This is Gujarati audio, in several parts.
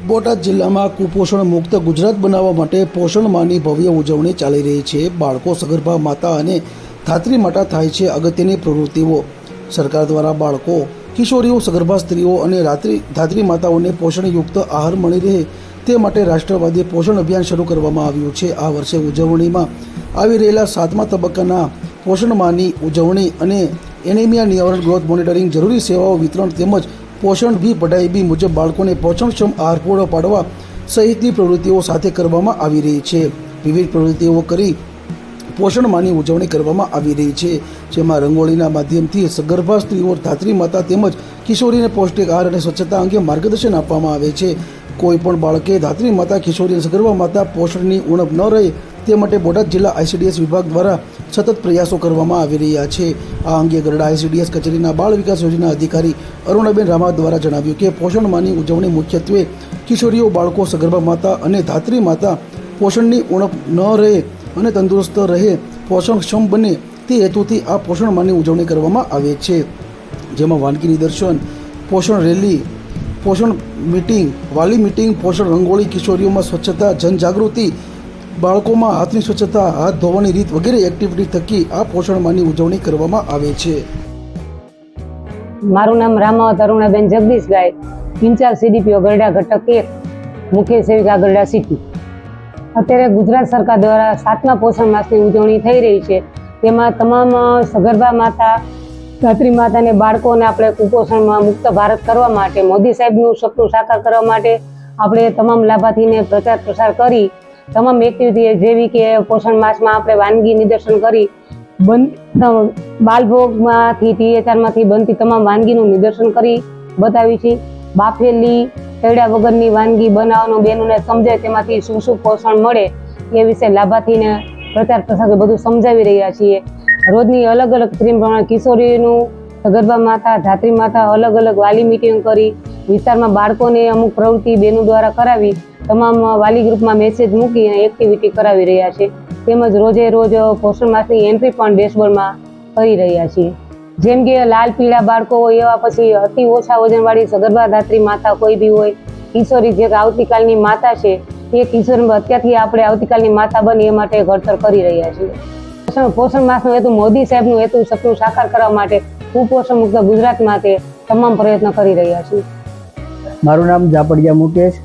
બોટાદ જિલ્લામાં કુપોષણ મુક્ત ગુજરાત બનાવવા માટે પોષણ માહની ભવ્ય ઉજવણી ચાલી રહી છે। બાળકો, સગર્ભા માતા અને ધાત્રી માતા થાય છે અગત્યની પ્રવૃત્તિઓ। સરકાર દ્વારા બાળકો, કિશોરીઓ, સગર્ભા સ્ત્રીઓ અને ધાત્રી માતાઓને પોષણયુક્ત આહાર મળી રહે તે માટે રાષ્ટ્રવ્યાપી પોષણ અભિયાન શરૂ કરવામાં આવ્યું છે। આ વર્ષે ઉજવણીમાં આવી રહેલા 7મા તબક્કાના પોષણ માહની ઉજવણી અને એનિમિયા નિવારણ, ગ્રોથ મોનિટરિંગ, જરૂરી સેવાઓ વિતરણ તેમજ પોષણ ભી પઢાઈ ભી મુજબ બાળકોને પોષણક્ષમ આહાર પૂરો પાડવા સહિતની પ્રવૃત્તિઓ સાથે કરવામાં આવી રહી છે। વિવિધ પ્રવૃત્તિઓ કરી પોષણ માહની ઉજવણી કરવામાં આવી રહી છે, જેમાં રંગોળીના માધ્યમથી સગર્ભા સ્ત્રીઓ, ધાત્રી માતા તેમજ કિશોરીને પૌષ્ટિક આહાર અને સ્વચ્છતા અંગે માર્ગદર્શન આપવામાં આવે છે। કોઈ પણ બાળકે, ધાત્રી માતા, કિશોરી અને સગર્ભા માતા પોષણની ઉણપ ન રહે તે માટે બોટાદ જિલ્લા ICDS વિભાગ દ્વારા સતત પ્રયાસો કરવામાં આવી રહ્યા છે। આ અંગે ગરડા ICDS કચેરીના બાળ વિકાસ યોજના અધિકારી અરુણાબેન રામાવત દ્વારા જણાવ્યું કે પોષણ માહની ઉજવણી મુખ્યત્વે કિશોરીઓ, બાળકો, સગર્ભા માતા અને ધાત્રી માતા પોષણની ઉણપ ન રહે અને તંદુરસ્ત રહે, પોષણક્ષમ બને તે હેતુથી આ પોષણ માહની ઉજવણી કરવામાં આવે છે, જેમાં વાનગી નિદર્શન, પોષણ રેલી, પોષણ મીટિંગ, વાલી મીટિંગ, પોષણ રંગોળી, કિશોરીઓમાં સ્વચ્છતા જનજાગૃતિ, બાળકોમાં હાથની સ્વચ્છતા, હાથ ધોવાની રીત વગેરે એક્ટિવિટી થકી આ પોષણ માહની ઉજવણી કરવામાં આવે છે। મારું નામ રામાવત અરુણાબેન જગદીશભાઈ, ઇન્ચાર્જ CDPO ગરડા ઘટક 1, મુખ્ય સેવિકા ગરડા સિટી। અત્યારે ગુજરાત સરકાર દ્વારા 7મા પોષણ માસની ઉજવણી થઈ રહી છે। તેમાં તમામ સગર્ભા માતા, ધાત્રી માતા અને બાળકોને આપણે કુપોષણમાં મુક્ત ભારત કરવા માટે, મોદી સાહેબનું સપનું સાકાર કરવા માટે આપણે તમામ લાભાર્થીને પ્રચાર પ્રસાર કરી તમામ એક્ટિવિટી જેવી કે પોષણ માસમાં આપણે વાનગી નિદર્શન કરી બાલભોગમાંથી THRમાંથી બનતી તમામ વાનગીનું નિદર્શન કરી બતાવી છે। બાફેલી તળ્યા વગરની વાનગી બનાવવાનું બહેનોને સમજાય, તેમાંથી શું શું પોષણ મળે એ વિશે લાભાર્થીને પ્રચાર પ્રસાર બધું સમજાવી રહ્યા છીએ। રોજની અલગ અલગ થીમ પ્રમાણે કિશોરીનું, સગર્ભા માતા, ધાત્રી માતા અલગ અલગ વાલી મિટિંગ કરી વિસ્તારમાં બાળકોને અમુક પ્રવૃત્તિ બહેનો દ્વારા કરાવી તમામ વાલી ગ્રુપમાં મેસેજ મૂકી અને એક્ટિવિટી કરાવી રહ્યા છે। તેમજ રોજે રોજ પોષણ માસની એન્ટ્રી પણ ડેશબોર્ડમાં કરી રહ્યા છીએ। જેમ કે લાલ પીળા બાળકો હોય એવા, પછી અતિ ઓછા વજનવાળી સગર્ભા ધાત્રી માતા કોઈ બી હોય, કિશોરી જે આવતીકાલની માતા છે એ કિશોરી અત્યારથી આપણે આવતીકાલની માતા બની એ માટે ઘડતર કરી રહ્યા છીએ। પોષણ માસનો હેતુ મોદી સાહેબનું હેતુ સપનું સાકાર કરવા માટે કુપોષણ મુક્ત ગુજરાત માટે તમામ પ્રયત્ન કરી રહ્યા છીએ। મારું નામ જાપડિયા મુકેશ,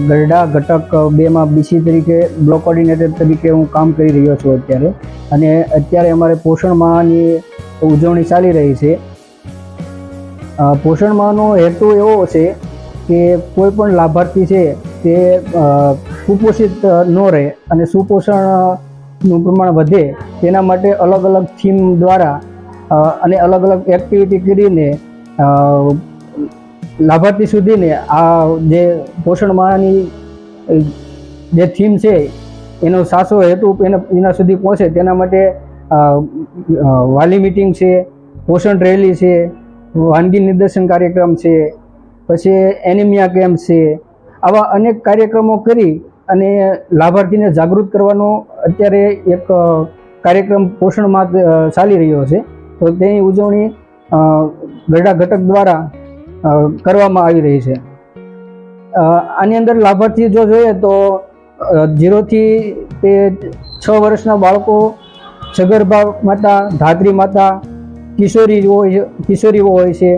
ગરડા ઘટક 2માં BC તરીકે બ્લોક કોર્ડિનેટર તરીકે હું કામ કરી રહ્યો છું અત્યારે। અને અત્યારે અમારે પોષણ માહની ઉજવણી ચાલી રહી છે। પોષણ માહનો હેતુ એવો છે કે કોઈ પણ લાભાર્થી છે તે કુપોષિત ન રહે અને સુપોષણનું પ્રમાણ વધે તેના માટે અલગ અલગ થીમ દ્વારા અને અલગ અલગ એક્ટિવિટી કરીને લાભાર્થી સુધીને આ જે પોષણ માહની જે થીમ છે એનો સાચો હેતુ એના સુધી પહોંચે તેના માટે વાલી મિટિંગ છે, પોષણ રેલી છે, વાનગી નિદર્શન કાર્યક્રમ છે, પછી એનિમિયા કેમ્પ છે, આવા અનેક કાર્યક્રમો કરી અને લાભાર્થીને જાગૃત કરવાનો અત્યારે એક કાર્યક્રમ પોષણ માહ ચાલી રહ્યો છે। તો તેની ઉજવણી ગરડા ઘટક દ્વારા કરવામાં આવી રહી છે। આની અંદર લાભાર્થી જો જોઈએ તો 0 થી તે 6 વર્ષના બાળકો, સગર્ભા માતા, ધાત્રી માતા, કિશોરીઓ હોય છે,